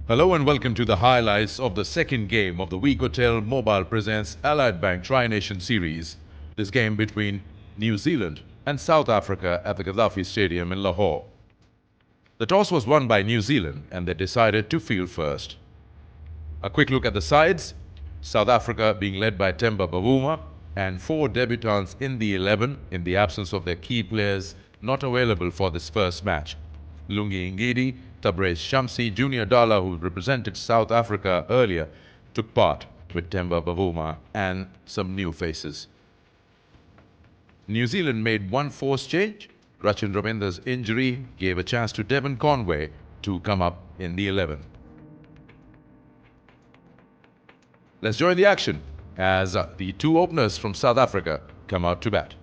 Hello and welcome to the highlights of the second game of the Week Hotel Mobile presents Allied Bank Tri-Nation Series. This game between New Zealand and South Africa at the Gaddafi Stadium in Lahore. The toss was won by New Zealand and they decided to field first. A quick look at the sides. South Africa being led by Temba Bavuma and 4 debutants in the 11 in the absence of their key players not available for this first match. Lungi Ngidi, Tabrez Shamsi, Junior Dala, who represented South Africa earlier, took part with Temba Bavuma and some new faces. New Zealand made one forced change. Rachin Ravinder's injury gave a chance to Devon Conway to come up in the 11. Let's join the action as the two openers from South Africa come out to bat.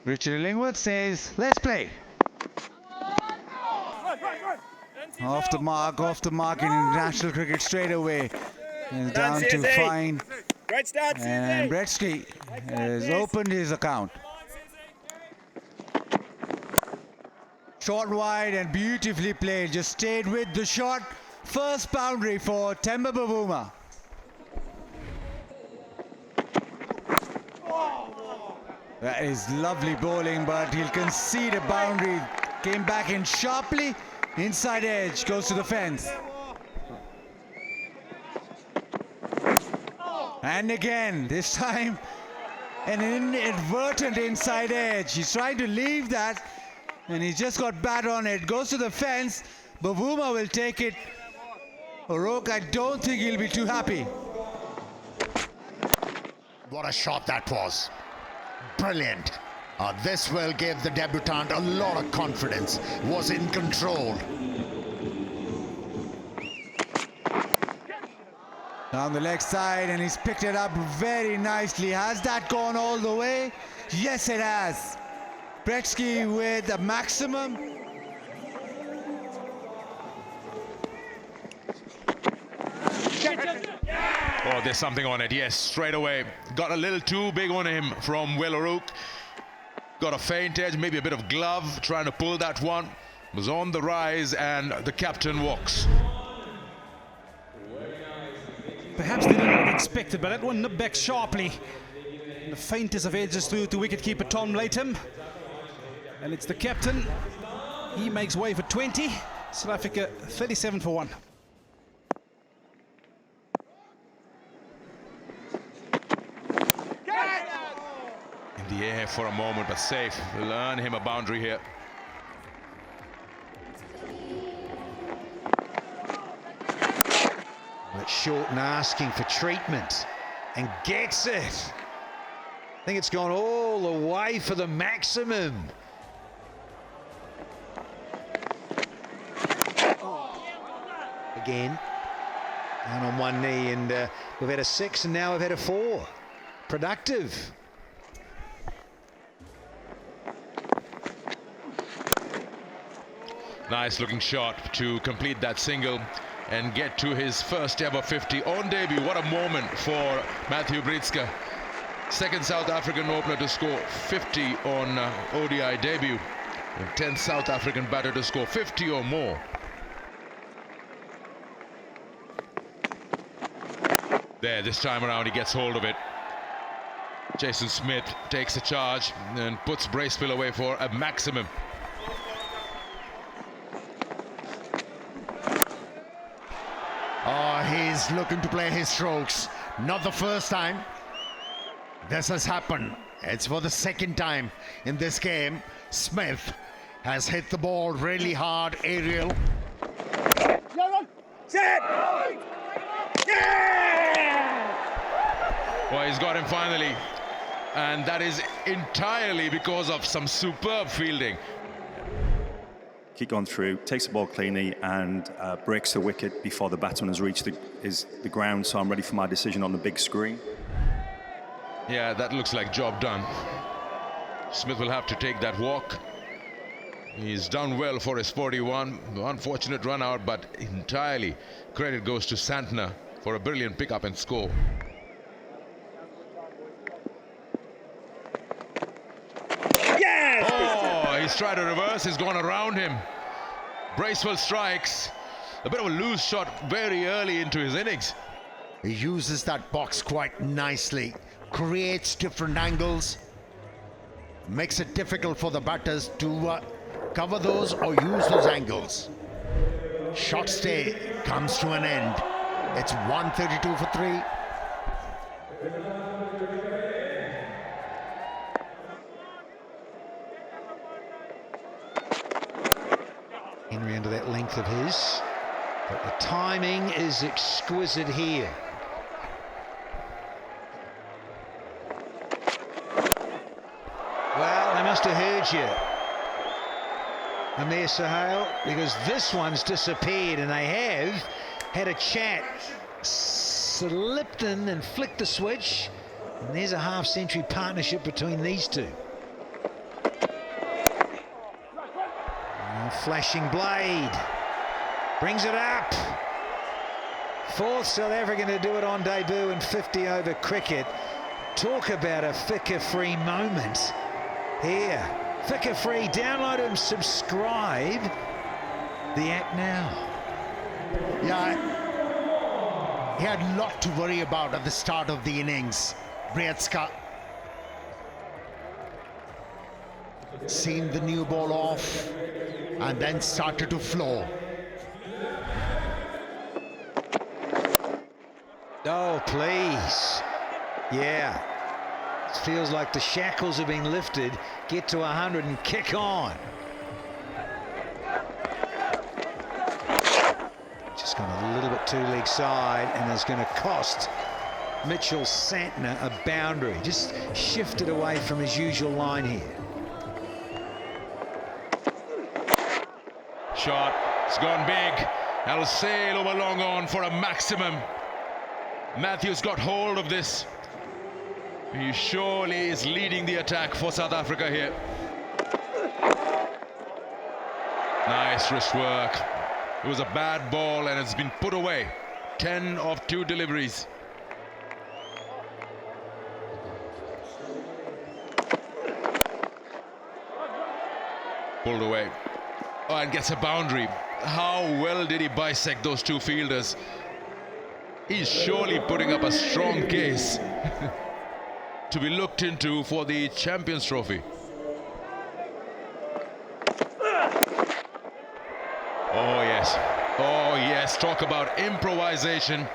Richard Illingworth says, let's play. Off the mark in international cricket straight away. And down to fine. And Breetzke has opened his account. Short wide and beautifully played. Just stayed with the shot. First boundary for Temba Bavuma. That is lovely bowling, but he'll concede a boundary. Came back in sharply. Inside edge, goes to the fence. And again, this time, an inadvertent inside edge. He's trying to leave that, and he just got bat on it. Goes to the fence. Bavuma will take it. O'Rourke, I don't think he'll be too happy. What a shot that was. Brilliant. This will give the debutant a lot of confidence. Was in control. Down the leg side, and he's picked it up very nicely. Has that gone all the way? Yes, it has. Breetzke with a maximum. Oh, there's something on it, yes, straight away. Got a little too big on him from Will O'Rourke. Got a feint edge, maybe a bit of glove, trying to pull that one. Was on the rise, and the captain walks. Perhaps they didn't expect it, but that one nipped back sharply. The faintest of edges through to wicketkeeper Tom Latham. And it's the captain. He makes way for 20. South Africa 37 for 1. In the air for a moment, but safe. We'll earn him a boundary here. But Shorten asking for treatment and gets it. I think it's gone all the way for the maximum. Again, down on one knee, and we've had a 6 and now we've had a 4. Productive. Nice looking shot to complete that single and get to his first ever 50 on debut. What a moment for Matthew Breetzke. Second South African opener to score 50 on ODI debut. And 10th South African batter to score 50 or more. There, this time around he gets hold of it. Jason Smith takes a charge and puts Braceville away for a maximum. Oh, he's looking to play his strokes. Not the first time this has happened. It's for the second time in this game. Smith has hit the ball really hard, aerial. Well, he's got him finally. And that is entirely because of some superb fielding. Kick on through, takes the ball cleanly and breaks the wicket before the batsman has reached the ground, so I'm ready for my decision on the big screen. Yeah, that looks like job done. Smith will have to take that walk. He's done well for his 41. Unfortunate run out, but entirely credit goes to Santner for a brilliant pickup and score. Yes! Oh, he's tried to reverse. He's gone around him. Bracewell strikes. A bit of a loose shot very early into his innings. He uses that box quite nicely, creates different angles, makes it difficult for the batters to cover those or use those angles. Shot stay comes to an end. It's 132 for 3. Henry under that length of his, but the timing is exquisite here. Well, they must have heard you, Amir Sahel, because this one's disappeared, and they have had a chat. Slipped in and flicked the switch, and there's a half-century partnership between these two. Flashing blade, brings it up. Fourth South African to do it on debut in 50 over cricket. Talk about a Flicker-free moment here. Flicker-free, download and subscribe the app now. Yeah, he had a lot to worry about at the start of the innings. Breetzke seen the new ball off and then started to flow. Oh, please. Yeah. It feels like the shackles have been lifted. Get to 100 and kick on. Just gone a little bit too leg side, and it's going to cost Mitchell Santner a boundary. Just shifted away from his usual line here. Shot, it's gone big. That'll sail over long on for a maximum. Matthews got hold of this. He surely is leading the attack for South Africa here. Nice wrist work. It was a bad ball and it's been put away. 10 of 2 deliveries. Pulled away. Oh, and gets a boundary. How well did he bisect those 2 fielders? He's surely putting up a strong case to be looked into for the Champions Trophy. Oh yes, talk about improvisation.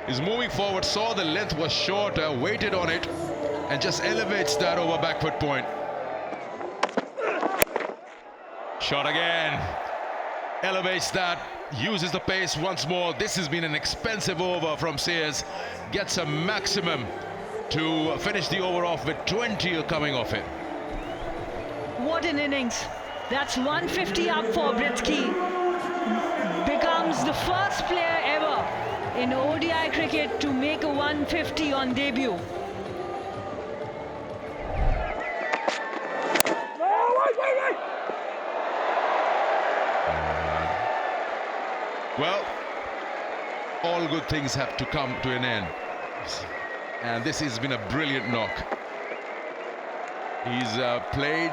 He's moving forward, saw the length was shorter, waited on it, and just elevates that over back foot point. Shot again, elevates that, uses the pace once more. This has been an expensive over from Sears. Gets a maximum to finish the over off with 20 coming off it. What an innings. That's 150 up for Breetzke. Becomes the first player ever in ODI cricket to make a 150 on debut. Well, all good things have to come to an end. And this has been a brilliant knock. He's played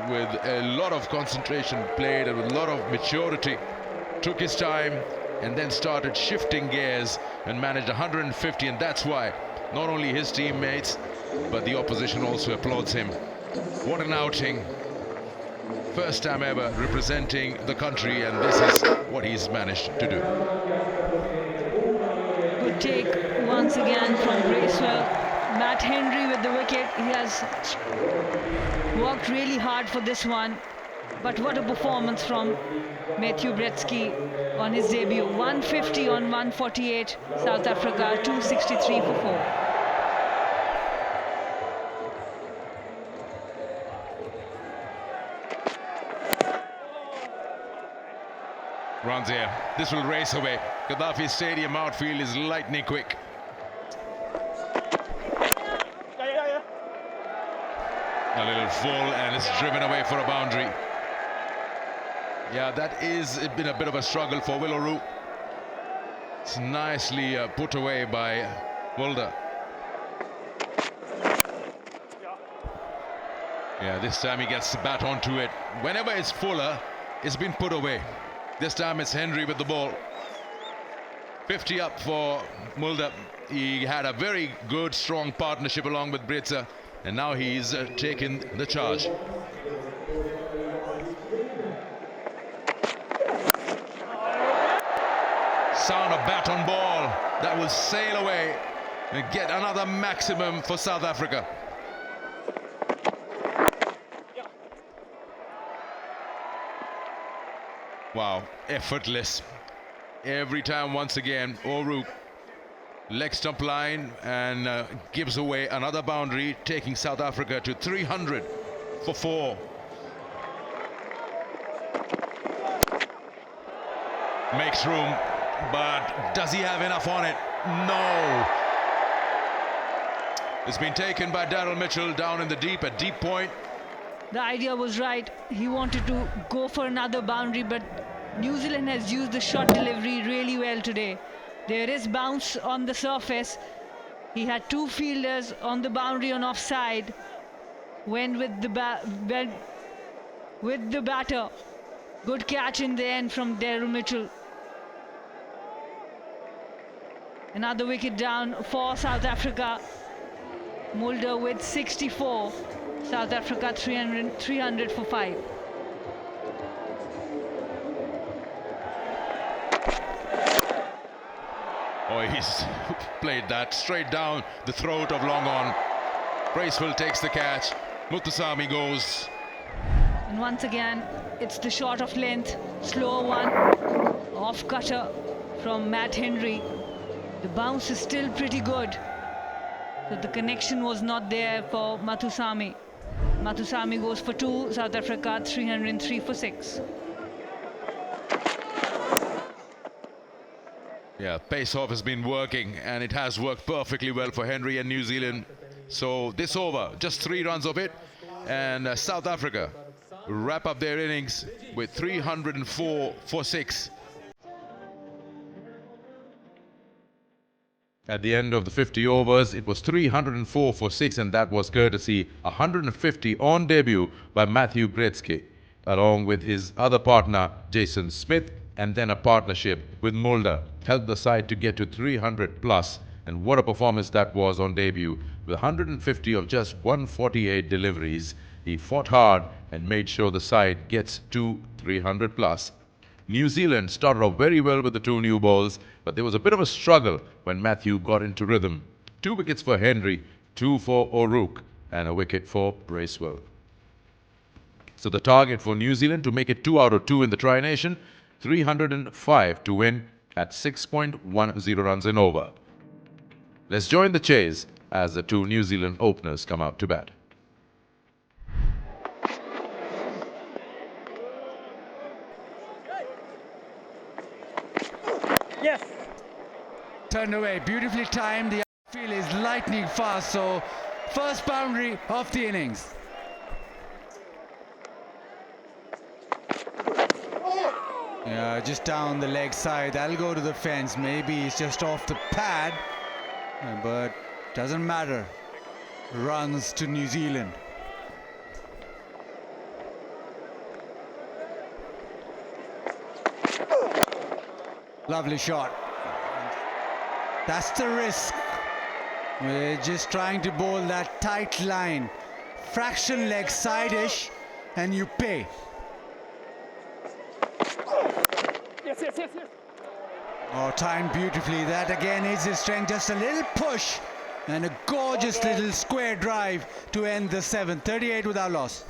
with a lot of concentration, played with a lot of maturity, took his time, and then started shifting gears and managed 150. And that's why not only his teammates, but the opposition also applauds him. What an outing. First time ever representing the country, and this is what he's managed to do. Good take once again from Bracewell. Matt Henry with the wicket. He has worked really hard for this one, but what a performance from Matthew Breetzke on his debut. 150 on 148, South Africa, 263 for 4. Runs here. This will race away. Gaddafi Stadium outfield is lightning quick. A little full, and it's driven away for a boundary. Yeah, that is been a bit of a struggle for Willoru. It's nicely put away by Mulder. Yeah, this time he gets the bat onto it. Whenever it's fuller, it's been put away. This time it's Henry with the ball. 50 up for Mulder. He had a very good, strong partnership along with Breetzke, and now he's taken the charge. Sound of bat on ball that will sail away and get another maximum for South Africa. Wow, effortless. Every time, once again, O'Rourke leg stump line and gives away another boundary, taking South Africa to 300 for 4. Makes room, but does he have enough on it? No. It's been taken by Daryl Mitchell down in the deep, at deep point. The idea was right. He wanted to go for another boundary, but New Zealand has used the shot delivery really well today. There is bounce on the surface. He had 2 fielders on the boundary on offside. Went with the batter. Good catch in the end from Daryl Mitchell. Another wicket down for South Africa. Mulder with 64. South Africa 300 for 5. Oh, he's played that straight down the throat of long on. Bracewell takes the catch. Muthusamy goes. And once again, it's the shot of length. Slow one. Off cutter from Matt Henry. The bounce is still pretty good. So the connection was not there for Muthusamy. Muthusamy goes for 2. South Africa 303 for 6. Yeah, pace-off has been working, and it has worked perfectly well for Henry and New Zealand. So this over, just 3 runs of it, and South Africa wrap up their innings with 304 for 6. At the end of the 50 overs, it was 304 for 6, and that was courtesy 150 on debut by Matthew Breetzke, along with his other partner Jason Smith, and then a partnership with Mulder helped the side to get to 300 plus. And what a performance that was on debut. With 150 of just 148 deliveries, he fought hard and made sure the side gets to 300 plus. New Zealand started off very well with the 2 new balls, but there was a bit of a struggle when Matthew got into rhythm. 2 wickets for Henry, 2 for O'Rourke, and a wicket for Bracewell. So the target for New Zealand to make it 2 out of 2 in the Tri-Nation, 305 to win at 6.10 runs in over. Let's join the chase as the 2 New Zealand openers come out to bat. Yes. Turned away, beautifully timed. The field is lightning fast, so first boundary of the innings. Yeah, just down the leg side. That'll go to the fence. Maybe it's just off the pad, but doesn't matter. Runs to New Zealand. Lovely shot. That's the risk. We're just trying to bowl that tight line. Fraction leg side-ish, and you pay. Yes. Oh, timed beautifully. That again is his strength. Just a little push and a gorgeous little square drive to end the 7th. 38 without loss.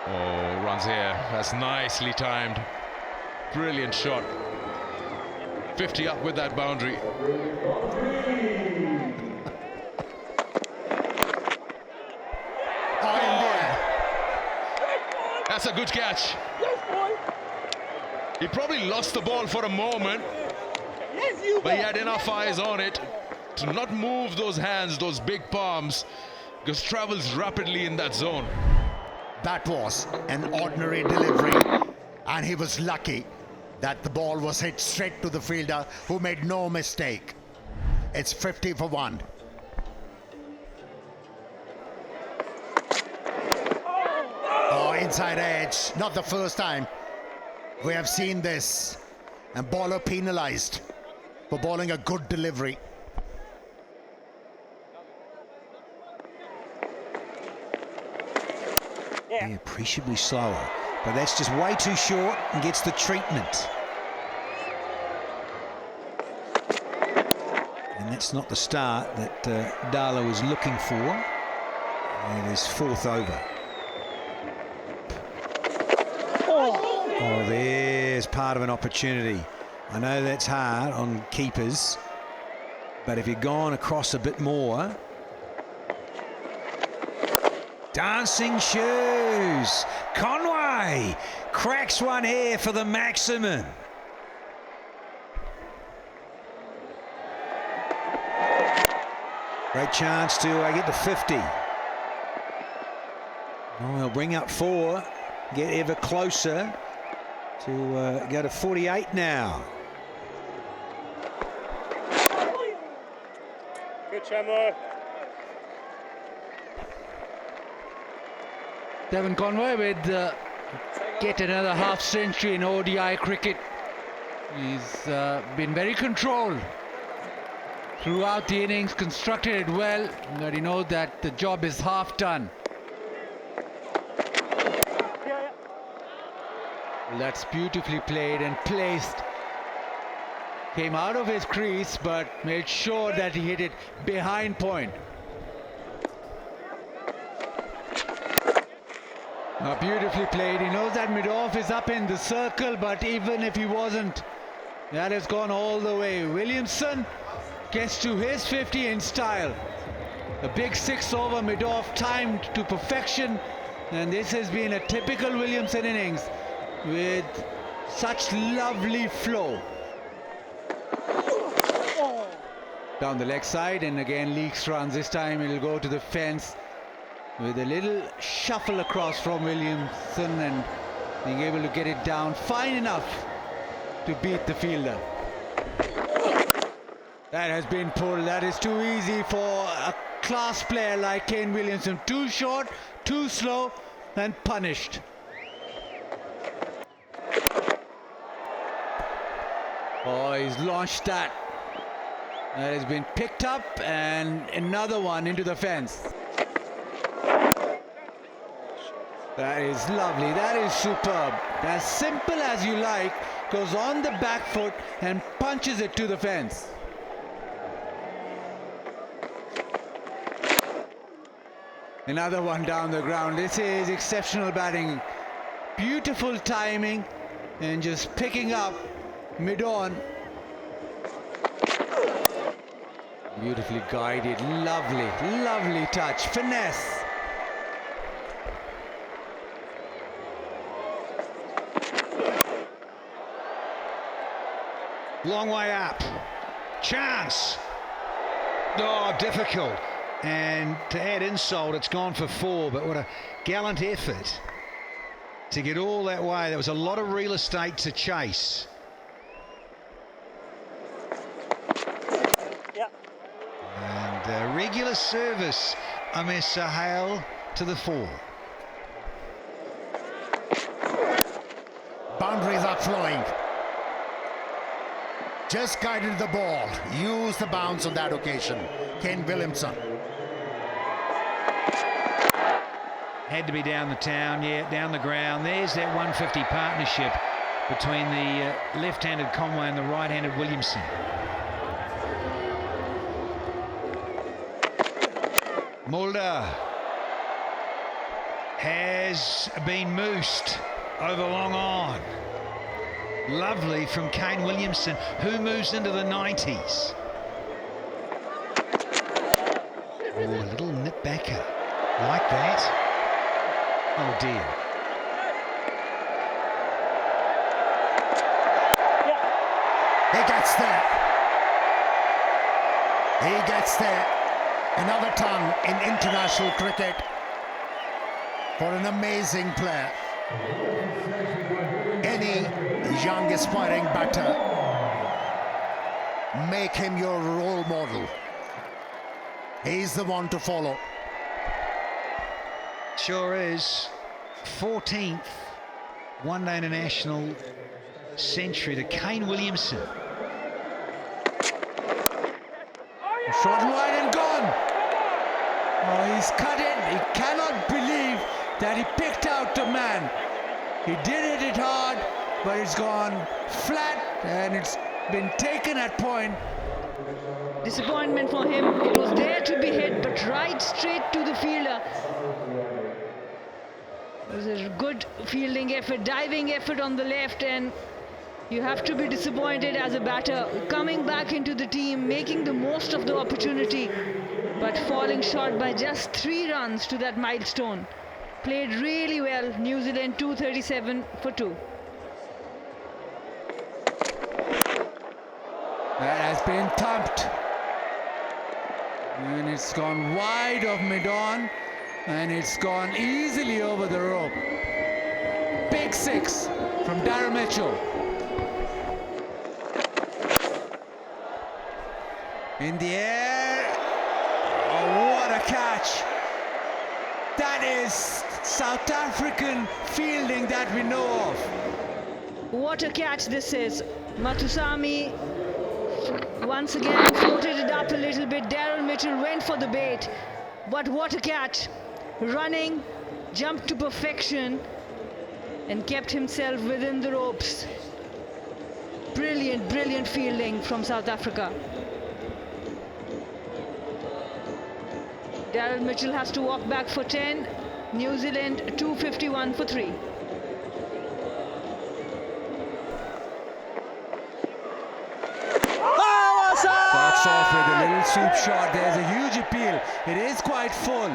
Oh, runs here. That's nicely timed. Brilliant shot. 50 up with that boundary. That's a good catch. He probably lost the ball for a moment, but he had enough eyes on it to not move those hands, those big palms, because travels rapidly in that zone. That was an ordinary delivery, and he was lucky that the ball was hit straight to the fielder, who made no mistake. It's 50 for 1. inside edge. Not the first time we have seen this. And bowler penalized for bowling a good delivery. Yeah, appreciably slower, but that's just way too short and gets the treatment. And that's not the start that Darla was looking for. It is fourth over. Oh, there's part of an opportunity. I know that's hard on keepers, but if you'd gone across a bit more. Dancing shoes. Conway cracks one here for the maximum. Great chance to get to 50. Oh, he'll bring up 4, get ever closer to go to 48 now. Good, Chamlo. Devon Conway with get another half century in ODI cricket. He's been very controlled throughout the innings, constructed it well, but he knows that the job is half done. Well, that's beautifully played and placed. Came out of his crease, but made sure that he hit it behind point. Beautifully played. He knows that mid-off is up in the circle, but even if he wasn't, that has gone all the way. Williamson gets to his 50 in style. A big 6-over mid-off timed to perfection, and this has been a typical Williamson innings with such lovely flow. Down the leg side, and again Leaks runs. This time he'll go to the fence with a little shuffle across from Williamson and being able to get it down fine enough to beat the fielder. That has been pulled. That is too easy for a class player like Kane Williamson. Too short, too slow, and punished. Oh, he's launched that. That has been picked up, and another one into the fence. That is lovely. That is superb. As simple as you like, goes on the back foot and punches it to the fence. Another one down the ground. This is exceptional batting. Beautiful timing and just picking up mid-on. Beautifully guided. Lovely, lovely touch. Finesse. Long way up. Chance. Oh, difficult. And to add insult, it's gone for 4, but what a gallant effort to get all that way. There was a lot of real estate to chase. Yep. And regular service, Amir Sahel to the 4. Boundaries are flowing. Just guided the ball. Used the bounce on that occasion. Kane Williamson. Had to be down the town, yeah, down the ground. There's that 150 partnership between the left-handed Conway and the right-handed Williamson. Mulder has been moosed over long on. Lovely from Kane Williamson, who moves into the 90s. Oh, a little nip backer like that. Oh dear. He gets there. He gets there. Another ton in international cricket for an amazing player. Any young aspiring batter, make him your role model. He's the one to follow. Sure is. 14th one-day international century to Kane Williamson. Shot wide and gone. Oh, he's cut it. He cannot believe that he picked out the man. He did it hard, but it's gone flat and it's been taken at point. Disappointment for him. It was there to be hit, but right straight to the fielder. It was a good fielding effort, diving effort on the left, and you have to be disappointed as a batter. Coming back into the team, making the most of the opportunity, but falling short by just 3 runs to that milestone. Played really well. New Zealand 237 for 2. That has been thumped. And it's gone wide of mid-on. And it's gone easily over the rope. Big 6 from Darren Mitchell. In the air. Oh, what a catch. That is South African fielding that we know of. What a catch this is. Matusami once again floated it up a little bit. Darren Mitchell went for the bait. But what a catch. Running, jumped to perfection and kept himself within the ropes. Brilliant, brilliant fielding from South Africa. Darren Mitchell has to walk back for 10. New Zealand 251 for 3. Starts off with a little sweep shot. There's a huge appeal. It is quite full.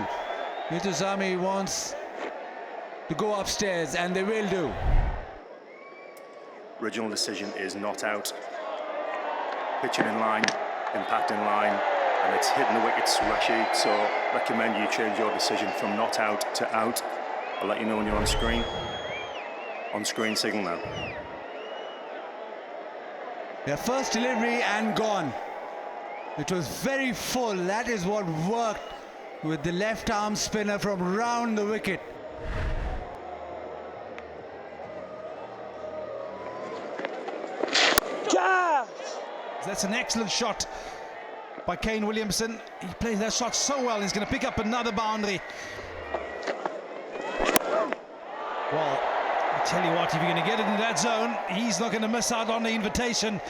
Matusami wants to go upstairs, and they will do. Original decision is not out. Pitching in line, impact in line, and it's hitting the wickets, Rashid. So recommend you change your decision from not out to out. I'll let you know when you're on screen. On screen signal now. Their first delivery and gone. It was very full. That is what worked with the left arm spinner from round the wicket. That's an excellent shot by Kane Williamson. He plays that shot so well. He's going to pick up another boundary. Well, I tell you what, if you're going to get it in that zone, he's not going to miss out on the invitation.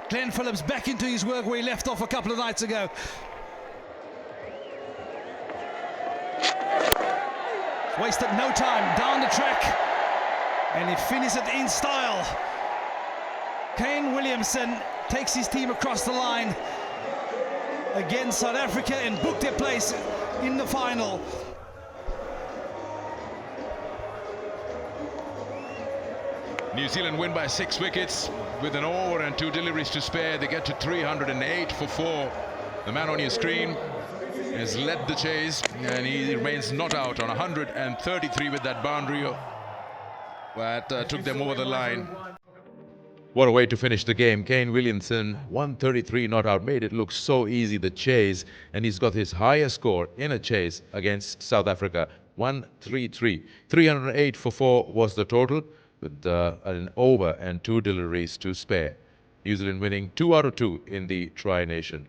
Glenn Phillips back into his work where he left off a couple of nights ago. Wasted no time, down the track, and he finishes it in style. Kane Williamson takes his team across the line against South Africa and booked their place in the final. New Zealand win by 6 wickets with an over and 2 deliveries to spare. They get to 308 for 4. The man on your screen has led the chase, and he remains not out on 133 with that boundary that took them over the line. What a way to finish the game. Kane Williamson, 133 not out, made it look so easy, the chase, and he's got his highest score in a chase against South Africa, 133. 308 for 4 was the total, with an over and 2 deliveries to spare. New Zealand winning 2 out of 2 in the Tri-Nation.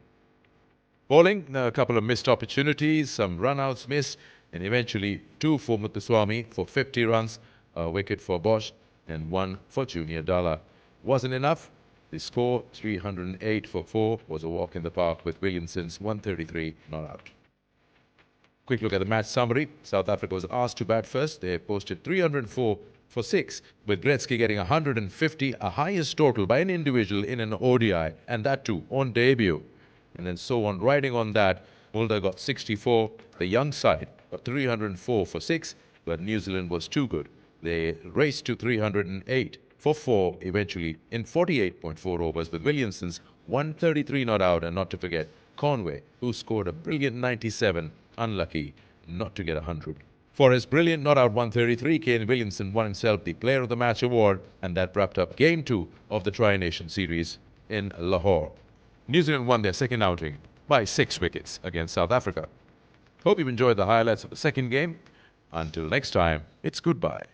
Bowling, a couple of missed opportunities, some run-outs missed, and eventually 2 for Muthuswamy for 50 runs, a wicket for Bosch, and 1 for Junior Dalla. Wasn't enough. The score, 308 for 4, was a walk in the park with Williamson's 133 not out. Quick look at the match summary. South Africa was asked to bat first. They posted 304 for 6, with Breetzke getting 150, a highest total by an individual in an ODI, and that too on debut. And then so on, riding on that, Mulder got 64. The young side got 304 for 6, but New Zealand was too good. They raced to 308 for 4 eventually in 48.4 overs, with Williamson's 133 not out, and not to forget Conway, who scored a brilliant 97, unlucky not to get 100. For his brilliant not out 133, Kane Williamson won himself the Player of the Match award, and that wrapped up Game 2 of the Tri-Nation Series in Lahore. New Zealand won their second outing by 6 wickets against South Africa. Hope you've enjoyed the highlights of the second game. Until next time, it's goodbye.